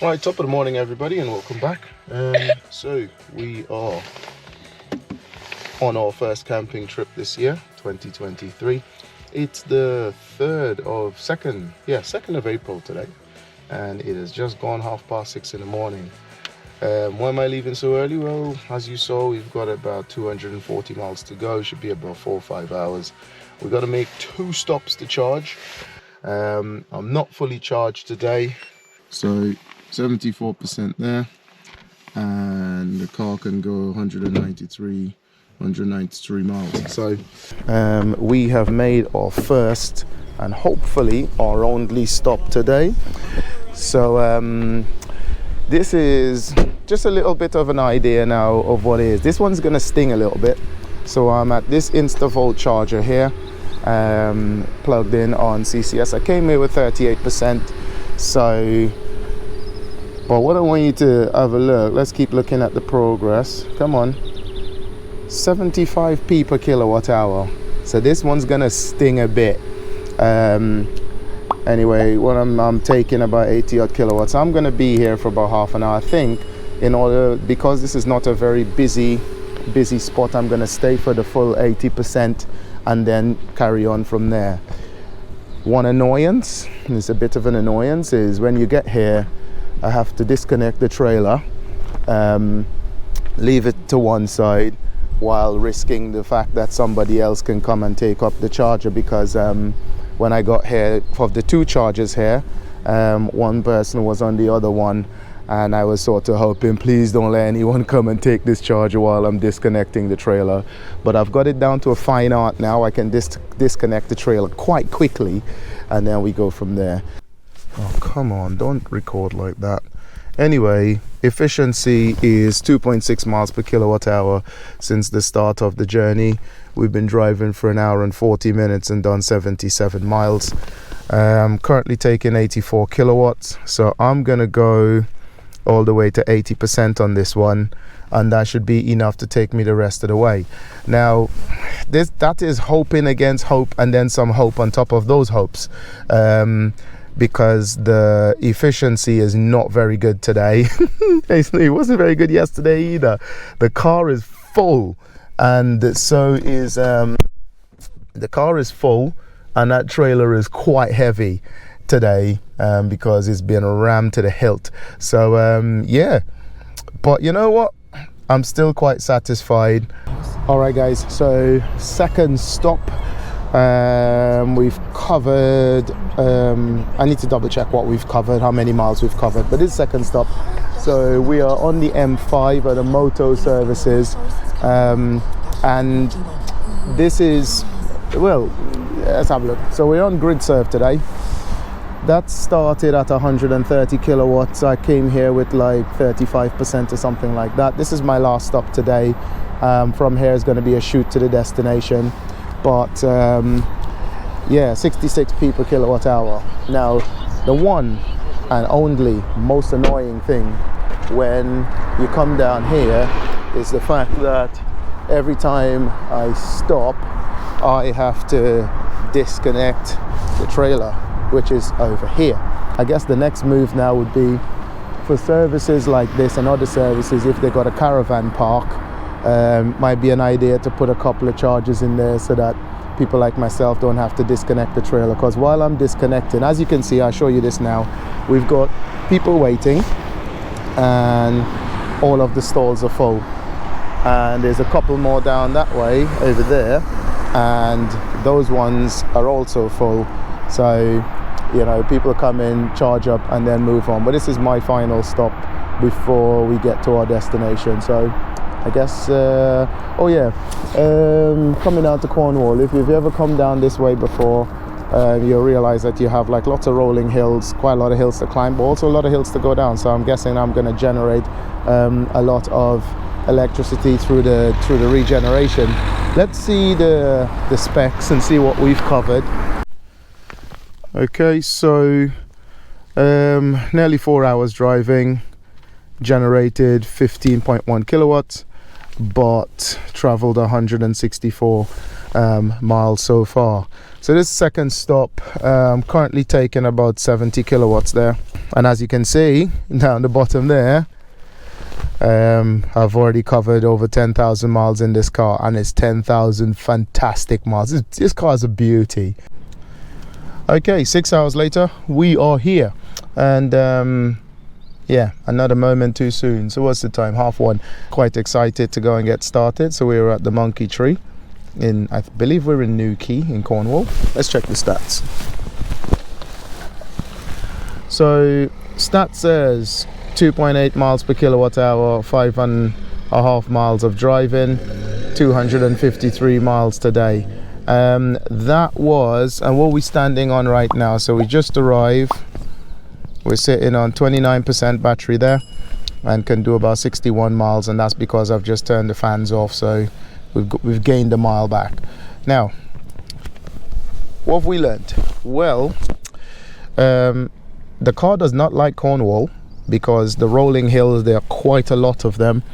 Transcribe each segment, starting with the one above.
Right, top of the morning everybody, and welcome back. So we are on our first camping trip this year, 2023. It's the 2nd of April today, and it has just gone 6:30 in the morning. Why am I leaving so early? Well, as you saw, we've got about 240 miles to go. Should be about 4 or 5 hours. We've got to make 2 stops to charge. I'm not fully charged today, so 74% there, and the car can go 193 miles. So we have made our first and hopefully our only stop today. So this is just a little bit of an idea now of what it is. This one's gonna sting a little bit. So I'm at this InstaVolt charger here, plugged in on CCS. I came here with 38%. So, but what I want you to have a look, let's keep looking at the progress. Come on, 75p per kilowatt hour. So this one's gonna sting a bit. Anyway, what I'm taking about 80 odd kilowatts. I'm gonna be here for about half an hour. I think because this is not a very busy spot, I'm gonna stay for the full 80% and then carry on from there. One annoyance, and it's a bit of an annoyance, is when you get here, I have to disconnect the trailer, leave it to one side while risking the fact that somebody else can come and take up the charger, because when I got here, of the 2 chargers here, one person was on the other one, and I was sort of hoping, please don't let anyone come and take this charger while I'm disconnecting the trailer. But I've got it down to a fine art now. I can disconnect the trailer quite quickly, and then we go from there. Oh, come on, don't record like that. Anyway, efficiency is 2.6 miles per kilowatt hour since the start of the journey. We've been driving for an hour and 40 minutes and done 77 miles. I'm currently taking 84 kilowatts, so I'm gonna go all the way to 80% on this one, and that should be enough to take me the rest of the way. Now, that is hoping against hope, and then some hope on top of those hopes. Because the efficiency is not very good today. It wasn't very good yesterday either. The car is full, and so is the car is full, and that trailer is quite heavy today, because it's been rammed to the hilt. So yeah, but you know what, I'm still quite satisfied. All right guys, so second stop. We've covered, I need to double check what we've covered, how many miles we've covered, but this is second stop. So we are on the M5 at the Moto services, and this is, well, let's have a look. So we're on grid serve today. That started at 130 kilowatts. I came here with like 35% or something like that. This is my last stop today. From here is going to be a shoot to the destination. But yeah, 66p per kilowatt hour. Now, the one and only most annoying thing when you come down here is the fact that every time I stop, I have to disconnect the trailer, which is over here. I guess the next move now would be for services like this and other services, if they got a caravan park, might be an idea to put a couple of chargers in there so that people like myself don't have to disconnect the trailer. Because while I'm disconnecting, as you can see, I'll show you this now, we've got people waiting and all of the stalls are full, and there's a couple more down that way over there, and those ones are also full. So you know, people come in, charge up, and then move on. But this is my final stop before we get to our destination. So I guess, oh yeah, coming down to Cornwall, if you've ever come down this way before, you'll realize that you have like lots of rolling hills, quite a lot of hills to climb, but also a lot of hills to go down. So I'm guessing I'm going to generate a lot of electricity through the regeneration. Let's see the specs and see what we've covered. Okay, so nearly 4 hours driving, generated 15.1 kilowatts. but traveled 164 miles so far. So this second stop, currently taking about 70 kilowatts there, and as you can see down the bottom there, I've already covered over 10,000 miles in this car, and it's 10,000 fantastic miles. This car is a beauty. Okay, 6 hours later we are here, and yeah, another moment too soon. So what's the time? 1:30. Quite excited to go and get started. So we were at the Monkey Tree in, I believe we're in Newquay in Cornwall. Let's check the stats. So stat says 2.8 miles per kilowatt hour, 5.5 miles of driving, 253 miles today. That was, and what we're standing on right now, so we just arrived. We're sitting on 29% battery there and can do about 61 miles, and that's because I've just turned the fans off, so we've gained a mile back. Now, what have we learned? Well, the car does not like Cornwall because the rolling hills, there are quite a lot of them,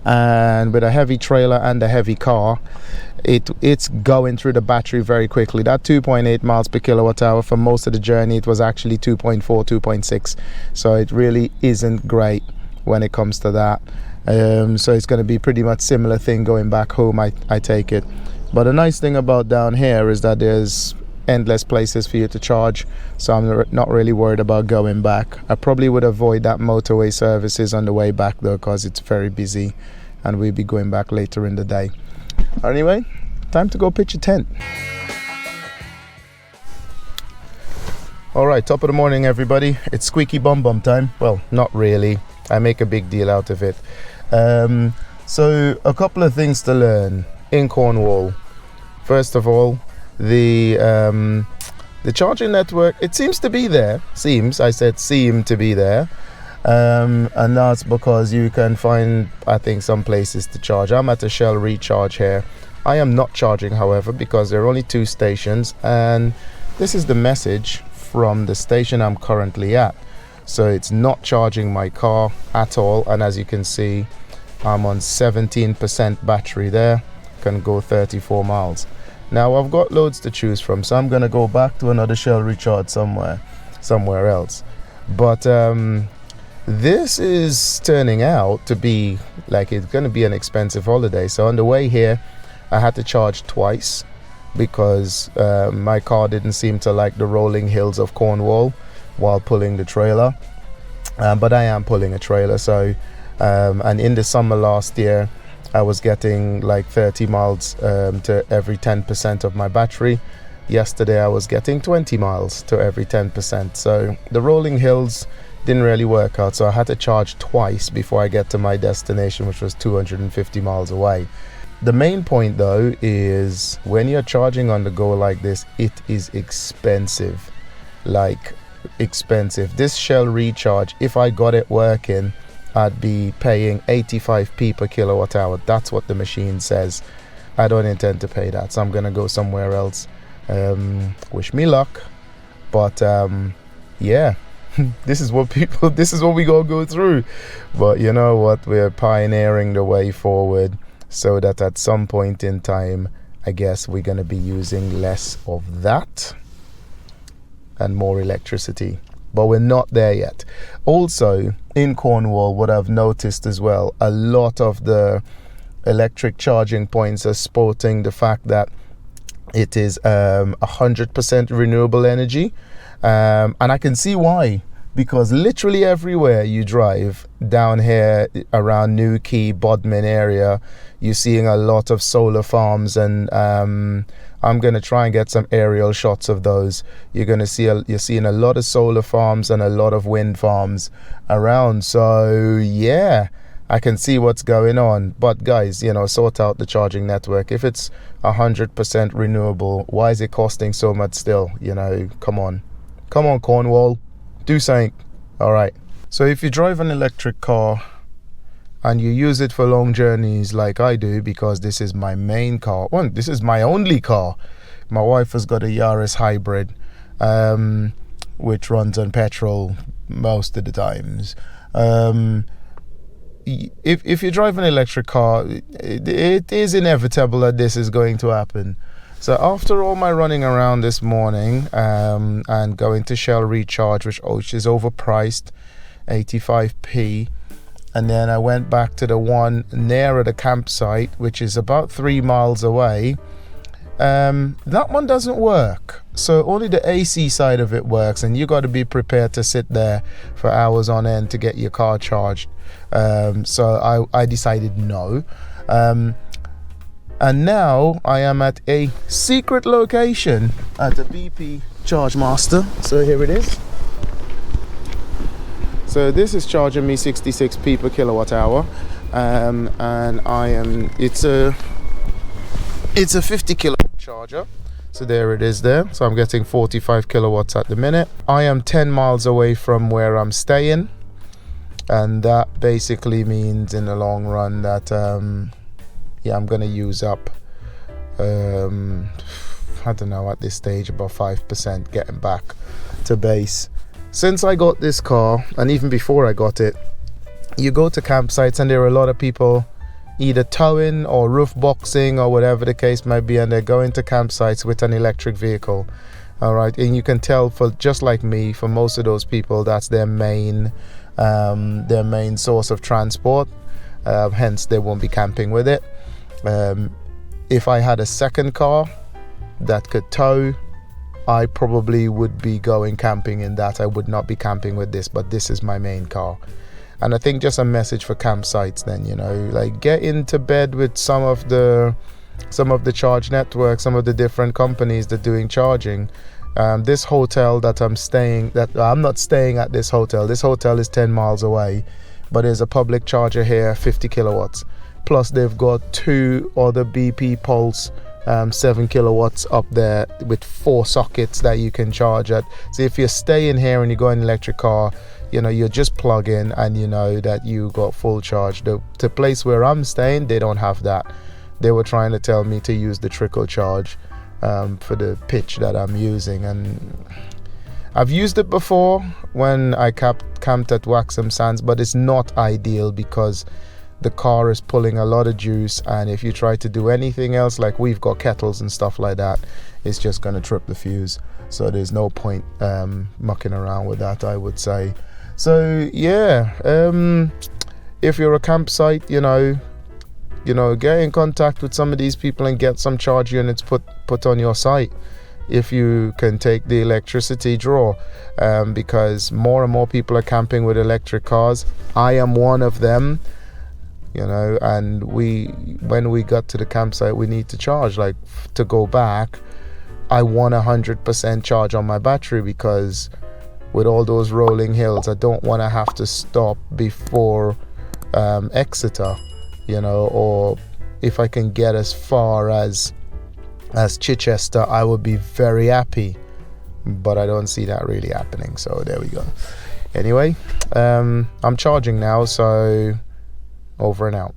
and with a heavy trailer and a heavy car, it's going through the battery very quickly. That 2.8 miles per kilowatt hour for most of the journey, it was actually 2.4, 2.6, so it really isn't great when it comes to that. So it's going to be pretty much similar thing going back home, I take it. But the nice thing about down here is that there's endless places for you to charge, so I'm not really worried about going back. I probably would avoid that motorway services on the way back though, because it's very busy and we'll be going back later in the day. Anyway, time to go pitch a tent. All right, top of the morning everybody. It's squeaky bum bum time. Well, not really, I make a big deal out of it. So a couple of things to learn in Cornwall. First of all, the charging network, it seems to be there. Seem to be there, and that's because you can find, I think, some places to charge. I'm at a Shell recharge here. I am not charging, however, because there are only 2 stations, and this is the message from the station I'm currently at. So it's not charging my car at all, and as you can see, I'm on 17% battery there, can go 34 miles. Now I've got loads to choose from, so I'm gonna go back to another Shell recharge somewhere else. But this is turning out to be like it's gonna be an expensive holiday. So on the way here, I had to charge twice because my car didn't seem to like the rolling hills of Cornwall while pulling the trailer. But I am pulling a trailer, so and in the summer last year, I was getting like 30 miles to every 10% of my battery. Yesterday I was getting 20 miles to every 10%. So the rolling hills didn't really work out, so I had to charge twice before I get to my destination, which was 250 miles away. The main point though is when you're charging on the go like this, it is expensive. Like expensive. This Shell recharge, if I got it working, I'd be paying 85p per kilowatt hour. That's what the machine says. I don't intend to pay that, so I'm gonna go somewhere else. Wish me luck, but yeah, this is what we gonna go through. But you know what, we're pioneering the way forward so that at some point in time, I guess we're gonna be using less of that and more electricity. But we're not there yet. Also, in Cornwall, what I've noticed as well, a lot of the electric charging points are sporting the fact that it is 100% renewable energy. And I can see why, because literally everywhere you drive down here around Newquay, Bodmin area, you're seeing a lot of solar farms, and I'm going to try and get some aerial shots of those. You're seeing a lot of solar farms and a lot of wind farms around. So yeah, I can see what's going on. But guys, sort out the charging network. If it's 100% renewable, why is it costing so much still? Come on Cornwall, do something. All right, so if you drive an electric car and you use it for long journeys like I do, because this is my main car. Well, this is my only car. My wife has got a Yaris hybrid, which runs on petrol most of the times. if you drive an electric car, it is inevitable that this is going to happen. So after all my running around this morning and going to Shell Recharge, which is overpriced, 85p, and then I went back to the one nearer the campsite, which is about 3 miles away. That one doesn't work. So only the AC side of it works, and you got to be prepared to sit there for hours on end to get your car charged. So I decided no. And now I am at a secret location at the BP Charge Master. So here it is. So this is charging me 66p per kilowatt hour, and it's a 50 kilowatt charger. So there it is there. So I'm getting 45 kilowatts at the minute. I am 10 miles away from where I'm staying, and that basically means in the long run that I'm gonna use up I don't know, at this stage about 5% getting back to base. Since I got this car, and even before I got it, you go to campsites and there are a lot of people either towing or roof boxing or whatever the case might be, and they're going to campsites with an electric vehicle. All right, and you can tell, for just like me, for most of those people, that's their main source of transport. Hence, they won't be camping with it. If I had a second car that could tow, I probably would be going camping in that. I would not be camping with this, but this is my main car. And I think just a message for campsites then, like get into bed with some of the charge networks, some of the different companies that are doing charging. This hotel that I'm not staying at this hotel. This hotel is 10 miles away, but there's a public charger here, 50 kilowatts. Plus they've got 2 other BP Pulse 7 kilowatts up there with 4 sockets that you can charge at. So if you're staying here and you go in an electric car, you just plug in and you know that you got full charge. The place where I'm staying, they don't have that. They were trying to tell me to use the trickle charge for the pitch that I'm using, and I've used it before when I camped at Waxham Sands, but it's not ideal because the car is pulling a lot of juice, and if you try to do anything else, like we've got kettles and stuff like that, it's just going to trip the fuse. So there's no point mucking around with that, I would say. So yeah, if you're a campsite, get in contact with some of these people and get some charge units put on your site if you can take the electricity draw, because more and more people are camping with electric cars. I am one of them. And when we got to the campsite, we need to charge. Like, to go back, I want 100% charge on my battery, because with all those rolling hills, I don't want to have to stop before Exeter, or if I can get as far as Chichester, I would be very happy, but I don't see that really happening. So there we go. Anyway, I'm charging now, so over and out.